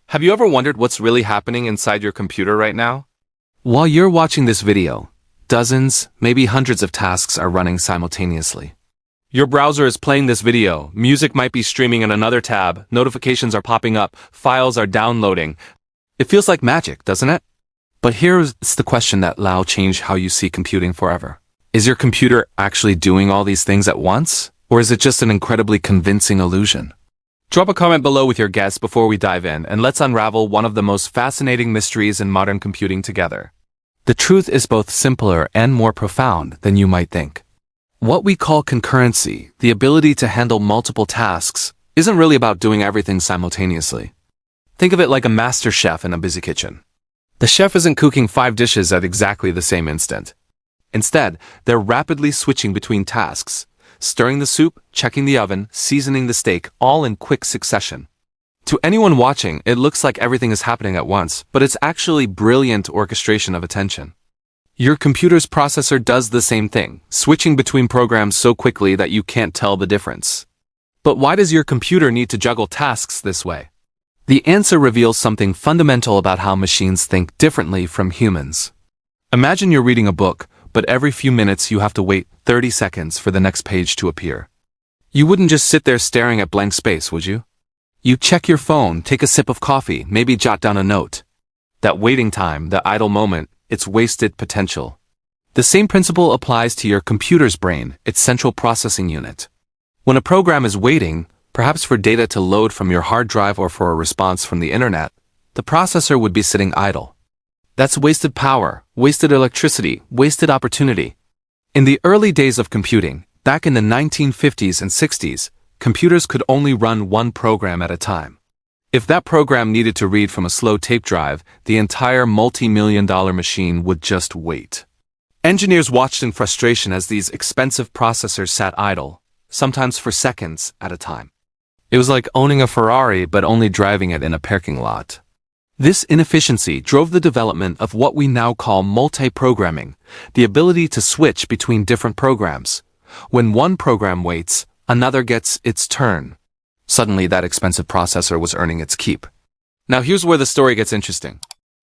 Have you ever wondered what's really happening inside your computer right now? While you're watching this video, dozens, maybe hundreds of tasks are running simultaneously. Your browser is playing this video, music might be streaming in another tab, notifications are popping up, files are downloading. It feels like magic, doesn't it? But here's the question that will change how you see computing forever. Is your computer actually doing all these things at once? Or is it just an incredibly convincing illusion? Drop a comment below with your guess before we dive in, and let's unravel one of the most fascinating mysteries in modern computing together. The truth is both simpler and more profound than you might think. What we call concurrency, the ability to handle multiple tasks, isn't really about doing everything simultaneously. Think of it like a master chef in a busy kitchen. The chef isn't cooking 5 dishes at exactly the same instant. Instead, they're rapidly switching between tasks, stirring the soup, checking the oven, seasoning the steak, all in quick succession. To anyone watching, it looks like everything is happening at once, but it's actually brilliant orchestration of attention. Your computer's processor does the same thing, switching between programs so quickly that you can't tell the difference. But why does your computer need to juggle tasks this way? The answer reveals something fundamental about how machines think differently from humans. Imagine you're reading a book, but every few minutes you have to wait 30 seconds for the next page to appear. You wouldn't just sit there staring at blank space, would you? You check your phone, take a sip of coffee, maybe jot down a note. That waiting time, the idle moment, it's wasted potential. The same principle applies to your computer's brain, its central processing unit. When a program is waiting, perhaps for data to load from your hard drive or for a response from the internet, the processor would be sitting idle. That's wasted power, wasted electricity, wasted opportunity. In the early days of computing, back in the 1950s and 60s, computers could only run one program at a time. If that program needed to read from a slow tape drive, the entire multi-million-dollar machine would just wait. Engineers watched in frustration as these expensive processors sat idle, sometimes for seconds at a time. It was like owning a Ferrari but only driving it in a parking lot. This inefficiency drove the development of what we now call multi-programming, the ability to switch between different programs. When one program waits, another gets its turn. Suddenly, that expensive processor was earning its keep. Now here's where the story gets interesting.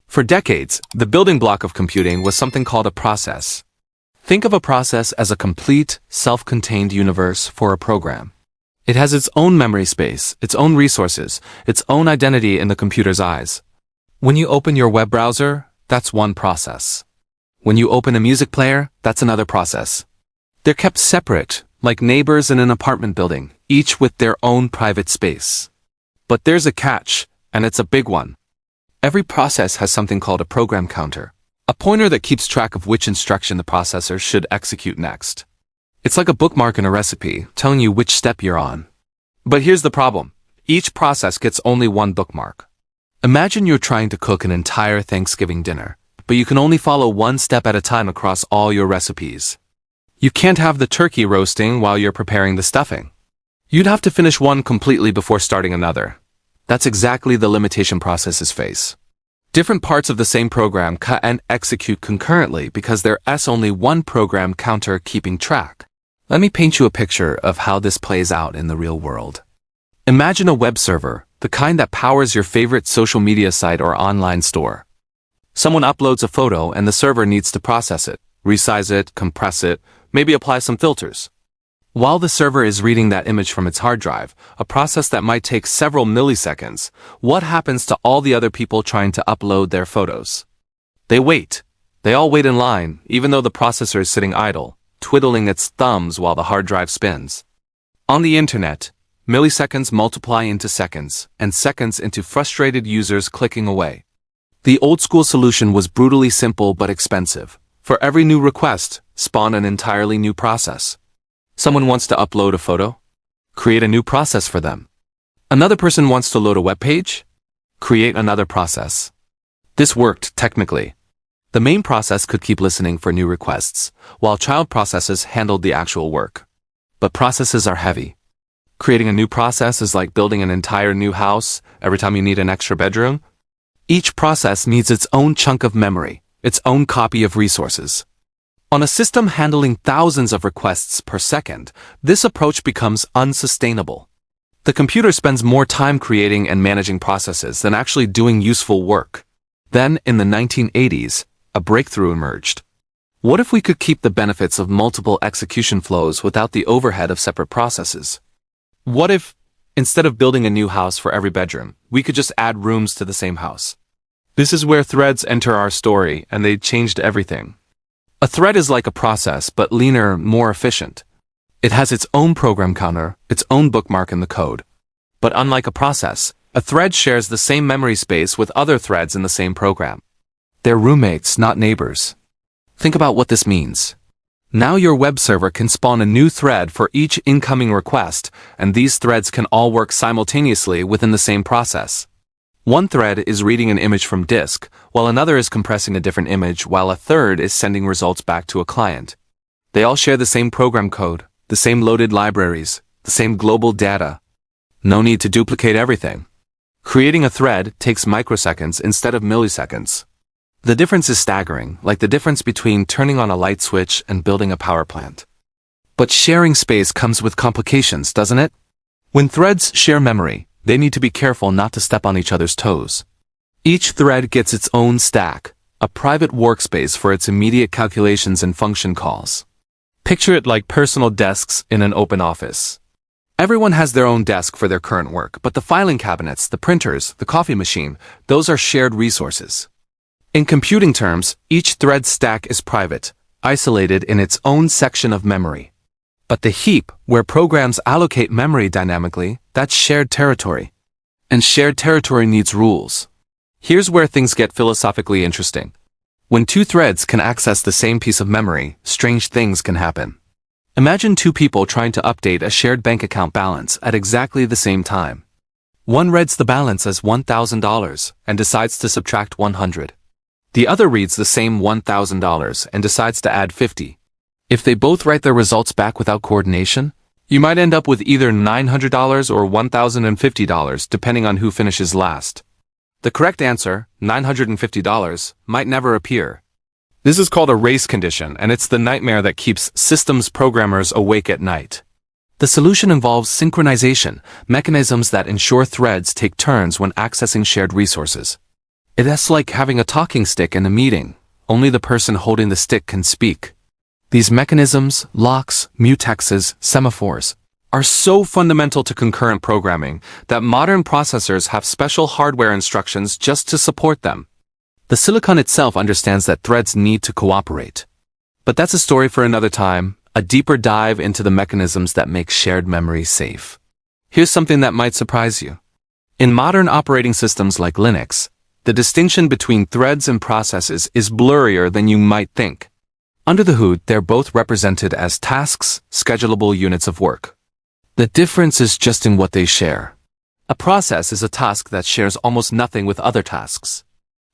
For decades, the building block of computing was something called a process. Think of a process as a complete, self-contained universe for a program. It has its own memory space, its own resources, its own identity in the computer's eyes. When you open your web browser, that's one process. When you open a music player, that's another process. They're kept separate, like neighbors in an apartment building, each with their own private space. But there's a catch, and it's a big one. Every process has something called a program counter, a pointer that keeps track of which instruction the processor should execute next. It's like a bookmark in a recipe, telling you which step you're on. But here's the problem. Each process gets only one bookmark. Imagine you're trying to cook an entire Thanksgiving dinner, but you can only follow one step at a time across all your recipes. You can't have the turkey roasting while you're preparing the stuffing. You'd have to finish one completely before starting another. That's exactly the limitation processes face. Different parts of the same program cut and execute concurrently because there's only one program counter keeping track. Let me paint you a picture of how this plays out in the real world. Imagine a web server, the kind that powers your favorite social media site or online store. Someone uploads a photo and the server needs to process it, resize it, compress it, maybe apply some filters. While the server is reading that image from its hard drive, a process that might take several milliseconds, what happens to all the other people trying to upload their photos? They wait. They all wait in line, even though the processor is sitting idle, twiddling its thumbs while the hard drive spins. On the internet, milliseconds multiply into seconds, and seconds into frustrated users clicking away. The old-school solution was brutally simple but expensive. For every new request, spawn an entirely new process. Someone wants to upload a photo? Create a new process for them. Another person wants to load a web page? Create another process. This worked technically. The main process could keep listening for new requests, while child processes handled the actual work. But processes are heavy. Creating a new process is like building an entire new house every time you need an extra bedroom. Each process needs its own chunk of memory, its own copy of resources. On a system handling thousands of requests per second, this approach becomes unsustainable. The computer spends more time creating and managing processes than actually doing useful work. Then, in the 1980s, a breakthrough emerged. What if we could keep the benefits of multiple execution flows without the overhead of separate processes? What if, instead of building a new house for every bedroom, we could just add rooms to the same house? This is where threads enter our story, and they changed everything. A thread is like a process, but leaner, more efficient. It has its own program counter, its own bookmark in the code. But unlike a process, a thread shares the same memory space with other threads in the same program. They're roommates, not neighbors. Think about what this means. Now your web server can spawn a new thread for each incoming request, and these threads can all work simultaneously within the same process. One thread is reading an image from disk, while another is compressing a different image, while a third is sending results back to a client. They all share the same program code, the same loaded libraries, the same global data. No need to duplicate everything. Creating a thread takes microseconds instead of milliseconds. The difference is staggering, like the difference between turning on a light switch and building a power plant. But sharing space comes with complications, doesn't it? When threads share memory, they need to be careful not to step on each other's toes. Each thread gets its own stack, a private workspace for its immediate calculations and function calls. Picture it like personal desks in an open office. Everyone has their own desk for their current work, but the filing cabinets, the printers, the coffee machine, those are shared resources. In computing terms, each thread stack is private, isolated in its own section of memory. But the heap, where programs allocate memory dynamically, that's shared territory. And shared territory needs rules. Here's where things get philosophically interesting. When two threads can access the same piece of memory, strange things can happen. Imagine two people trying to update a shared bank account balance at exactly the same time. One reads the balance as $1,000 and decides to subtract $100. The other reads the same $1,000 and decides to add $50. If they both write their results back without coordination, you might end up with either $900 or $1,050 depending on who finishes last. The correct answer, $950, might never appear. This is called a race condition, and it's the nightmare that keeps systems programmers awake at night. The solution involves synchronization, mechanisms that ensure threads take turns when accessing shared resources. It's like having a talking stick in a meeting. Only the person holding the stick can speak. These mechanisms, locks, mutexes, semaphores, are so fundamental to concurrent programming that modern processors have special hardware instructions just to support them. The silicon itself understands that threads need to cooperate. But that's a story for another time, a deeper dive into the mechanisms that make shared memory safe. Here's something that might surprise you. In modern operating systems like Linux, the distinction between threads and processes is blurrier than you might think. Under the hood, they're both represented as tasks, schedulable units of work. The difference is just in what they share. A process is a task that shares almost nothing with other tasks.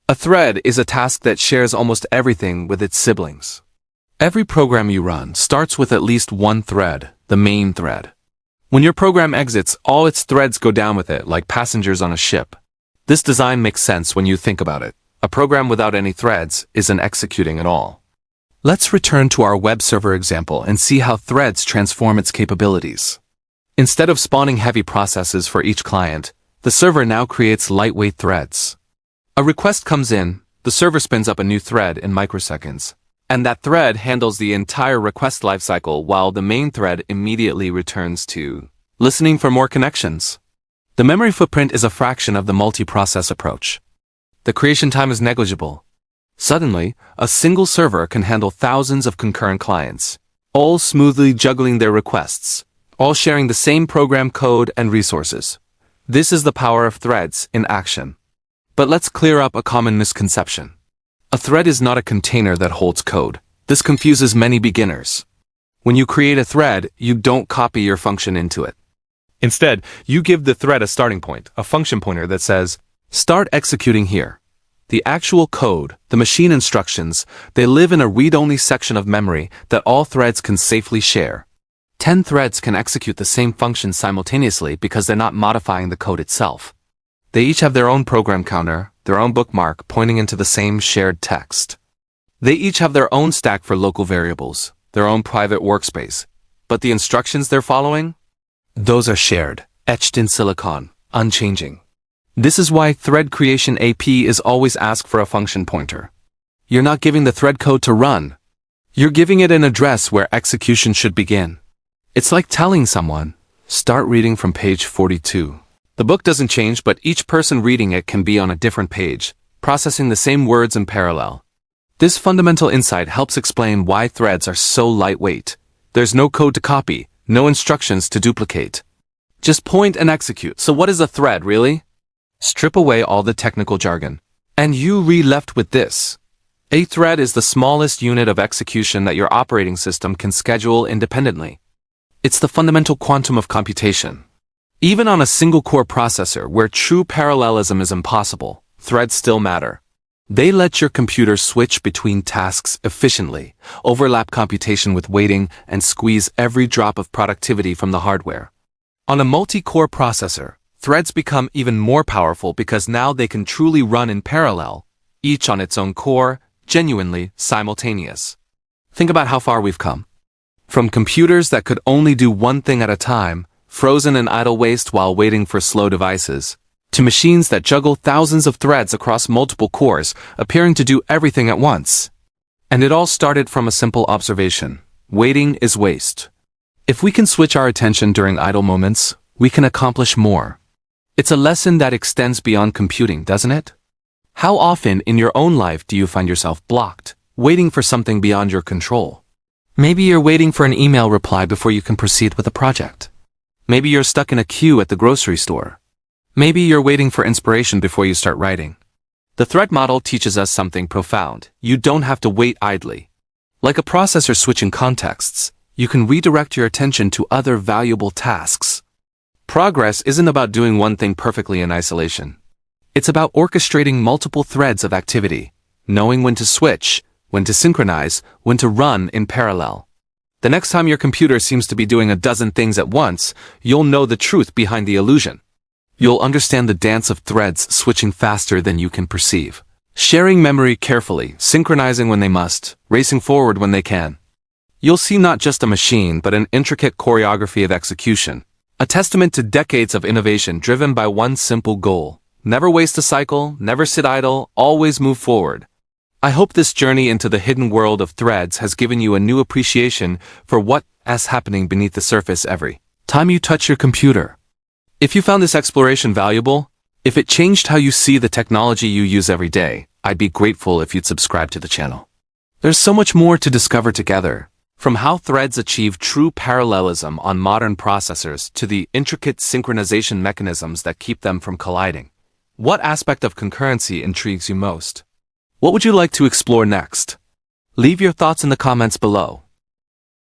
A thread is a task that shares almost everything with its siblings. Every program you run starts with at least one thread, the main thread. When your program exits, all its threads go down with it, like passengers on a ship. This design makes sense when you think about it. A program without any threads isn't executing at all. Let's return to our web server example and see how threads transform its capabilities. Instead of spawning heavy processes for each client, the server now creates lightweight threads. A request comes in, the server spins up a new thread in microseconds, and that thread handles the entire request lifecycle while the main thread immediately returns to listening for more connections. The memory footprint is a fraction of the multi-process approach. The creation time is negligible. Suddenly, a single server can handle thousands of concurrent clients, all smoothly juggling their requests, all sharing the same program code and resources. This is the power of threads in action. But let's clear up a common misconception. A thread is not a container that holds code. This confuses many beginners. When you create a thread, you don't copy your function into it. Instead, you give the thread a starting point, a function pointer that says, "Start executing here." The actual code, the machine instructions, they live in a read-only section of memory that all threads can safely share. 10 threads can execute the same function simultaneously because they're not modifying the code itself. They each have their own program counter, their own bookmark pointing into the same shared text. They each have their own stack for local variables, their own private workspace. But the instructions they're following? Those are shared. etched in silicon, unchanging. This is why thread creation AP is always asked for a function pointer. You're not giving the thread code to run. You're giving it an address where execution should begin. It's like telling someone, start reading from page 42. The book doesn't change, but each person reading it can be on a different page, processing the same words in parallel. This fundamental insight helps explain why threads are so lightweight. There's no code to copy, no instructions to duplicate. Just point and execute. So what is a thread, really? Strip away all the technical jargon, and you're left with this. A thread is the smallest unit of execution that your operating system can schedule independently. It's the fundamental quantum of computation. Even on a single-core processor where true parallelism is impossible, threads still matter. They let your computer switch between tasks efficiently, overlap computation with waiting, and squeeze every drop of productivity from the hardware. On a multi-core processor, threads become even more powerful because now they can truly run in parallel, each on its own core, genuinely simultaneous. Think about how far we've come. From computers that could only do one thing at a time, frozen in idle waste while waiting for slow devices, to machines that juggle thousands of threads across multiple cores, appearing to do everything at once. And it all started from a simple observation. Waiting is waste. If we can switch our attention during idle moments, we can accomplish more. It's a lesson that extends beyond computing, doesn't it? How often in your own life do you find yourself blocked, waiting for something beyond your control? Maybe you're waiting for an email reply before you can proceed with a project. Maybe you're stuck in a queue at the grocery store. Maybe you're waiting for inspiration before you start writing. The thread model teaches us something profound. You don't have to wait idly. Like a processor switching contexts, you can redirect your attention to other valuable tasks. Progress isn't about doing one thing perfectly in isolation. It's about orchestrating multiple threads of activity, knowing when to switch, when to synchronize, when to run in parallel. The next time your computer seems to be doing a dozen things at once, you'll know the truth behind the illusion. You'll understand the dance of threads switching faster than you can perceive, sharing memory carefully, synchronizing when they must, racing forward when they can. You'll see not just a machine, but an intricate choreography of execution, a testament to decades of innovation driven by one simple goal. Never waste a cycle, never sit idle, always move forward. I hope this journey into the hidden world of threads has given you a new appreciation for what is happening beneath the surface every time you touch your computer. If you found this exploration valuable, if it changed how you see the technology you use every day, I'd be grateful if you'd subscribe to the channel. There's so much more to discover together, from how threads achieve true parallelism on modern processors to the intricate synchronization mechanisms that keep them from colliding. What aspect of concurrency intrigues you most? What would you like to explore next? Leave your thoughts in the comments below.